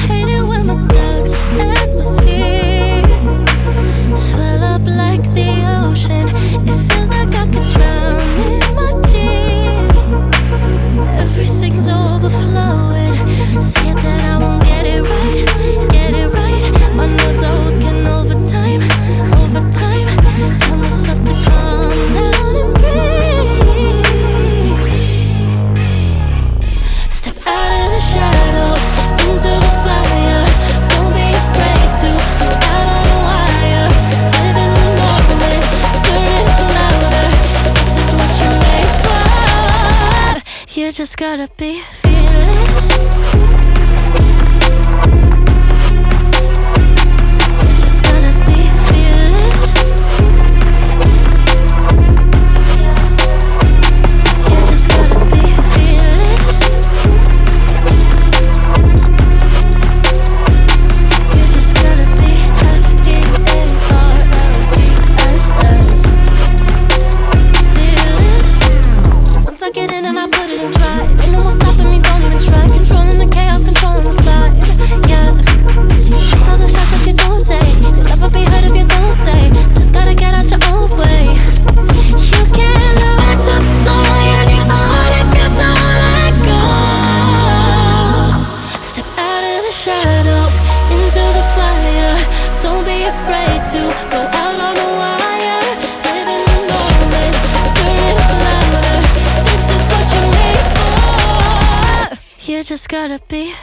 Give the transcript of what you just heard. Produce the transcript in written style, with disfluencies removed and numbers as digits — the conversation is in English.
Hate it when my doubts and my fears swell up like the ocean. It feels like I could drown in my tears. Everything's overflowing. Scared that I won't get it right, get it right. My nerves are working overtime, overtime. Tell myself to calm down and breathe. Step out of the shadows, into the fire. Don't be afraid to go out on a wire. Live in the moment, turn it up louder. This is what you're made for. You just gotta be fearless. You just gotta be fearless. You just gotta be fearless. You just gotta be fearless. Once I get in and I put it in drive, ain't no more stopping me, don't even try. Controlling the chaos, controlling the vibe, yeah. That's all the shots if you don't say. You'll never be heard if you don't say. Just gotta get out your own way. You can't learn to fly in your heart if you don't let go. Step out of the shadows, into the fire. Don't be afraid to go out on a wire. Live in the moment, turn it up louder. This is what you're made for. You just gotta be